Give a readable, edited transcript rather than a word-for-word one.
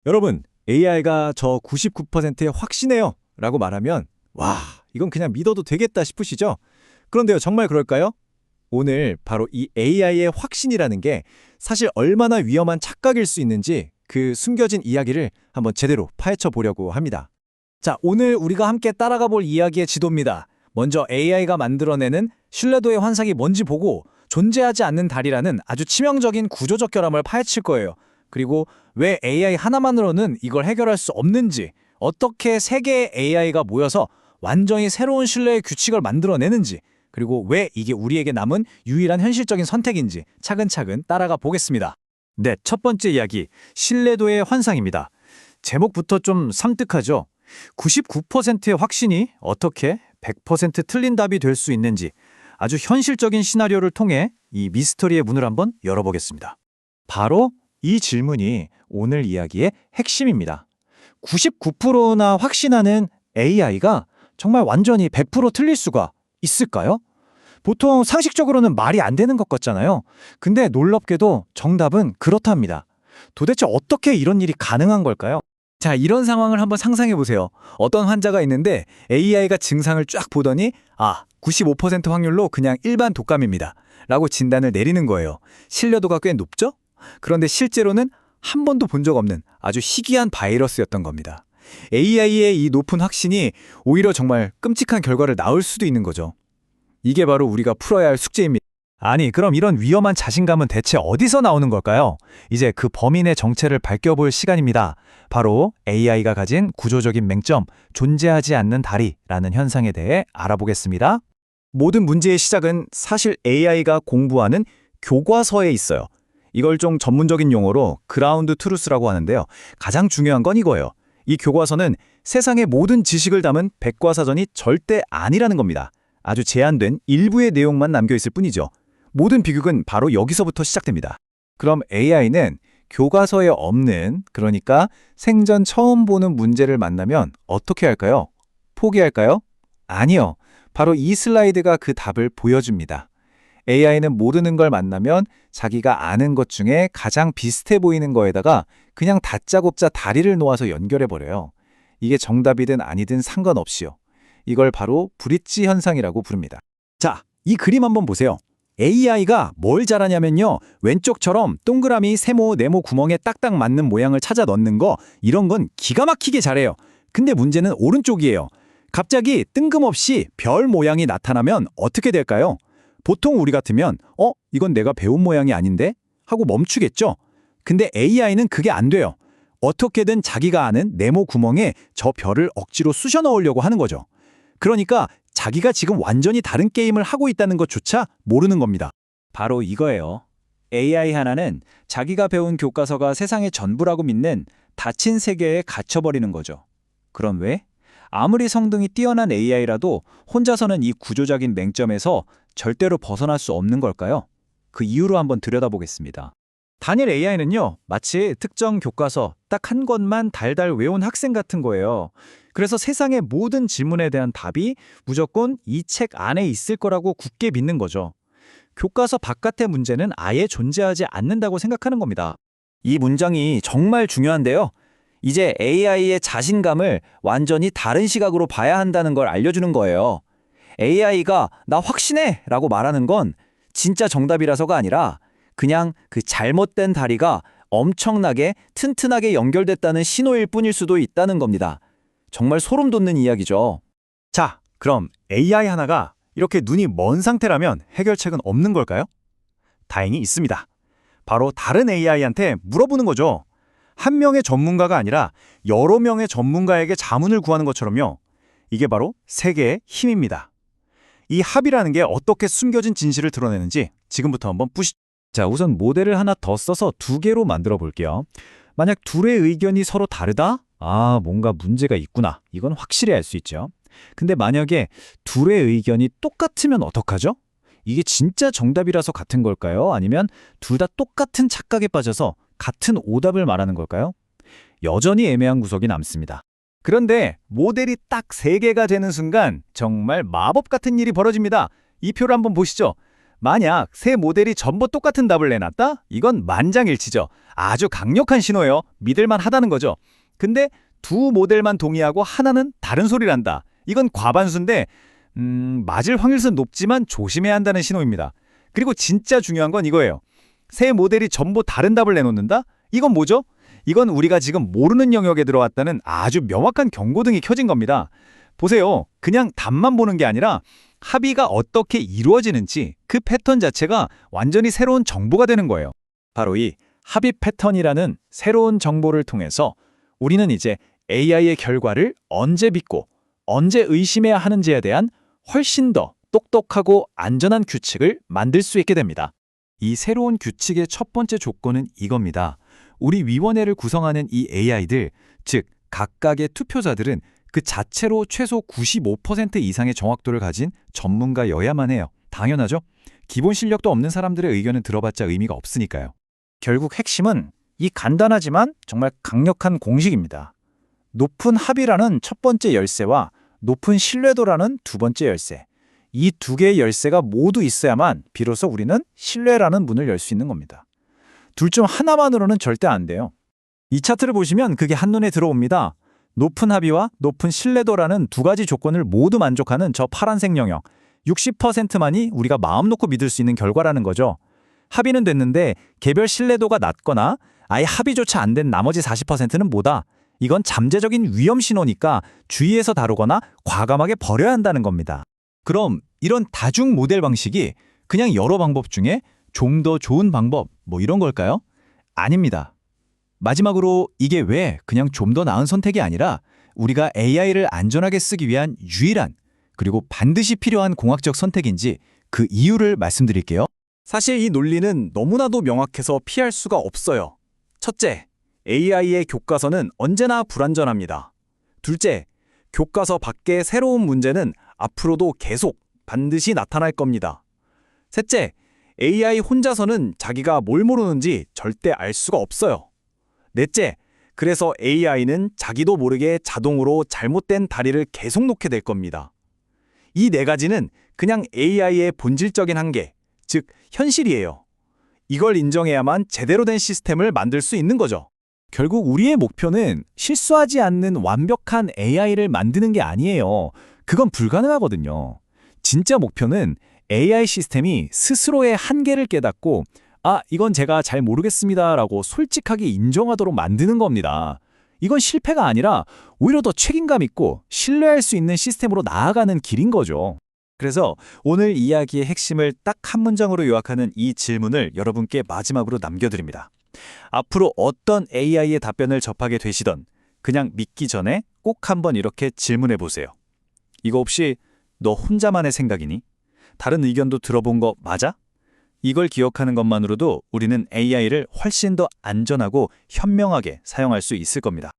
여러분, AI가 저 99%에 확신해요 라고 말하면 와, 이건 그냥 믿어도 되겠다 싶으시죠? 그런데요, 정말 그럴까요? 오늘 바로 이 AI의 확신이라는 게 사실 얼마나 위험한 착각일 수 있는지 그 숨겨진 이야기를 한번 제대로 파헤쳐 보려고 합니다. 자, 오늘 우리가 함께 따라가 볼 이야기의 지도입니다. 먼저 AI가 만들어내는 신뢰도의 환상이 뭔지 보고 존재하지 않는 달이라는 아주 치명적인 구조적 결함을 파헤칠 거예요. 그리고 왜 AI 하나만으로는 이걸 해결할 수 없는지, 어떻게 세 개의 AI가 모여서 완전히 새로운 신뢰의 규칙을 만들어내는지, 그리고 왜 이게 우리에게 남은 유일한 현실적인 선택인지 차근차근 따라가 보겠습니다. 네, 첫 번째 이야기, 신뢰도의 환상입니다. 제목부터 좀 섬뜩하죠? 99%의 확신이 어떻게 100% 틀린 답이 될 수 있는지 아주 현실적인 시나리오를 통해 이 미스터리의 문을 한번 열어보겠습니다. 바로 이 질문이 오늘 이야기의 핵심입니다. 99%나 확신하는 AI가 정말 완전히 100% 틀릴 수가 있을까요? 보통 상식적으로는 말이 안 되는 것 같잖아요. 근데 놀랍게도 정답은 그렇답니다. 도대체 어떻게 이런 일이 가능한 걸까요? 자, 이런 상황을 한번 상상해 보세요. 어떤 환자가 있는데 AI가 증상을 쫙 보더니 95% 확률로 그냥 일반 독감입니다 라고 진단을 내리는 거예요. 신뢰도가 꽤 높죠? 그런데 실제로는 한 번도 본 적 없는 아주 희귀한 바이러스였던 겁니다. AI의 이 높은 확신이 오히려 정말 끔찍한 결과를 낳을 수도 있는 거죠. 이게 바로 우리가 풀어야 할 숙제입니다. 아니, 그럼 이런 위험한 자신감은 대체 어디서 나오는 걸까요? 이제 그 범인의 정체를 밝혀볼 시간입니다. 바로 AI가 가진 구조적인 맹점, 존재하지 않는 다리라는 현상에 대해 알아보겠습니다. 모든 문제의 시작은 사실 AI가 공부하는 교과서에 있어요. 이걸 좀 전문적인 용어로 그라운드 트루스라고 하는데요. 가장 중요한 건 이거예요. 이 교과서는 세상의 모든 지식을 담은 백과사전이 절대 아니라는 겁니다. 아주 제한된 일부의 내용만 남겨있을 뿐이죠. 모든 비극은 바로 여기서부터 시작됩니다. 그럼 AI는 교과서에 없는, 그러니까 생전 처음 보는 문제를 만나면 어떻게 할까요? 포기할까요? 아니요. 바로 이 슬라이드가 그 답을 보여줍니다. AI는 모르는 걸 만나면 자기가 아는 것 중에 가장 비슷해 보이는 거에다가 그냥 다짜고짜 다리를 놓아서 연결해버려요. 이게 정답이든 아니든 상관없이요. 이걸 바로 브릿지 현상이라고 부릅니다. 자, 이 그림 한번 보세요. AI가 뭘 잘하냐면요. 왼쪽처럼 동그라미, 세모, 네모 구멍에 딱딱 맞는 모양을 찾아 넣는 거, 이런 건 기가 막히게 잘해요. 근데 문제는 오른쪽이에요. 갑자기 뜬금없이 별 모양이 나타나면 어떻게 될까요? 보통 우리 같으면 이건 내가 배운 모양이 아닌데? 하고 멈추겠죠? 근데 AI는 그게 안 돼요. 어떻게든 자기가 아는 네모 구멍에 저 별을 억지로 쑤셔 넣으려고 하는 거죠. 그러니까 자기가 지금 완전히 다른 게임을 하고 있다는 것조차 모르는 겁니다. 바로 이거예요. AI 하나는 자기가 배운 교과서가 세상의 전부라고 믿는 닫힌 세계에 갇혀버리는 거죠. 그럼 왜? 아무리 성능이 뛰어난 AI라도 혼자서는 이 구조적인 맹점에서 절대로 벗어날 수 없는 걸까요? 그 이유로 한번 들여다보겠습니다. 단일 AI는요, 마치 특정 교과서 딱 한 권만 달달 외운 학생 같은 거예요. 그래서 세상의 모든 질문에 대한 답이 무조건 이 책 안에 있을 거라고 굳게 믿는 거죠. 교과서 바깥의 문제는 아예 존재하지 않는다고 생각하는 겁니다. 이 문장이 정말 중요한데요. 이제 AI의 자신감을 완전히 다른 시각으로 봐야 한다는 걸 알려주는 거예요. AI가 나 확신해! 라고 말하는 건 진짜 정답이라서가 아니라 그냥 그 잘못된 다리가 엄청나게 튼튼하게 연결됐다는 신호일 뿐일 수도 있다는 겁니다. 정말 소름 돋는 이야기죠. 자, 그럼 AI 하나가 이렇게 눈이 먼 상태라면 해결책은 없는 걸까요? 다행히 있습니다. 바로 다른 AI한테 물어보는 거죠. 한 명의 전문가가 아니라 여러 명의 전문가에게 자문을 구하는 것처럼요. 이게 바로 세계의 힘입니다. 이 합이라는 게 어떻게 숨겨진 진실을 드러내는지 지금부터 한번 자, 우선 모델을 하나 더 써서 두 개로 만들어 볼게요. 만약 둘의 의견이 서로 다르다? 뭔가 문제가 있구나. 이건 확실히 알 수 있죠. 근데 만약에 둘의 의견이 똑같으면 어떡하죠? 이게 진짜 정답이라서 같은 걸까요? 아니면 둘 다 똑같은 착각에 빠져서 같은 오답을 말하는 걸까요? 여전히 애매한 구석이 남습니다. 그런데 모델이 딱 3개가 되는 순간 정말 마법 같은 일이 벌어집니다. 이 표를 한번 보시죠. 만약 세 모델이 전부 똑같은 답을 내놨다? 이건 만장일치죠. 아주 강력한 신호예요. 믿을만 하다는 거죠. 근데 두 모델만 동의하고 하나는 다른 소리를 한다. 이건 과반수인데 맞을 확률은 높지만 조심해야 한다는 신호입니다. 그리고 진짜 중요한 건 이거예요. 세 모델이 전부 다른 답을 내놓는다? 이건 뭐죠? 이건 우리가 지금 모르는 영역에 들어왔다는 아주 명확한 경고등이 켜진 겁니다. 보세요. 그냥 답만 보는 게 아니라 합의가 어떻게 이루어지는지 그 패턴 자체가 완전히 새로운 정보가 되는 거예요. 바로 이 합의 패턴이라는 새로운 정보를 통해서 우리는 이제 AI의 결과를 언제 믿고 언제 의심해야 하는지에 대한 훨씬 더 똑똑하고 안전한 규칙을 만들 수 있게 됩니다. 이 새로운 규칙의 첫 번째 조건은 이겁니다. 우리 위원회를 구성하는 이 AI들, 즉 각각의 투표자들은 그 자체로 최소 95% 이상의 정확도를 가진 전문가여야만 해요. 당연하죠. 기본 실력도 없는 사람들의 의견은 들어봤자 의미가 없으니까요. 결국 핵심은 이 간단하지만 정말 강력한 공식입니다. 높은 합의라는 첫 번째 열쇠와 높은 신뢰도라는 두 번째 열쇠. 이 두 개의 열쇠가 모두 있어야만 비로소 우리는 신뢰라는 문을 열 수 있는 겁니다. 둘 중 하나만으로는 절대 안 돼요. 이 차트를 보시면 그게 한눈에 들어옵니다. 높은 합의와 높은 신뢰도라는 두 가지 조건을 모두 만족하는 저 파란색 영역, 60%만이 우리가 마음 놓고 믿을 수 있는 결과라는 거죠. 합의는 됐는데 개별 신뢰도가 낮거나 아예 합의조차 안 된 나머지 40%는 뭐다? 이건 잠재적인 위험 신호니까 주의해서 다루거나 과감하게 버려야 한다는 겁니다. 그럼 이런 다중 모델 방식이 그냥 여러 방법 중에 좀 더 좋은 방법 뭐 이런 걸까요? 아닙니다. 마지막으로 이게 왜 그냥 좀 더 나은 선택이 아니라 우리가 AI를 안전하게 쓰기 위한 유일한 그리고 반드시 필요한 공학적 선택인지 그 이유를 말씀드릴게요. 사실 이 논리는 너무나도 명확해서 피할 수가 없어요. 첫째, AI의 교과서는 언제나 불완전합니다. 둘째, 교과서 밖의 새로운 문제는 앞으로도 계속 반드시 나타날 겁니다. 셋째, AI 혼자서는 자기가 뭘 모르는지 절대 알 수가 없어요. 넷째, 그래서 AI는 자기도 모르게 자동으로 잘못된 다리를 계속 놓게 될 겁니다. 이 네 가지는 그냥 AI의 본질적인 한계, 즉 현실이에요. 이걸 인정해야만 제대로 된 시스템을 만들 수 있는 거죠. 결국 우리의 목표는 실수하지 않는 완벽한 AI를 만드는 게 아니에요. 그건 불가능하거든요. 진짜 목표는 AI 시스템이 스스로의 한계를 깨닫고 이건 제가 잘 모르겠습니다라고 솔직하게 인정하도록 만드는 겁니다. 이건 실패가 아니라 오히려 더 책임감 있고 신뢰할 수 있는 시스템으로 나아가는 길인 거죠. 그래서 오늘 이야기의 핵심을 딱 한 문장으로 요약하는 이 질문을 여러분께 마지막으로 남겨드립니다. 앞으로 어떤 AI의 답변을 접하게 되시던 그냥 믿기 전에 꼭 한번 이렇게 질문해 보세요. 이거 혹시 너 혼자만의 생각이니? 다른 의견도 들어본 거 맞아? 이걸 기억하는 것만으로도 우리는 AI를 훨씬 더 안전하고 현명하게 사용할 수 있을 겁니다.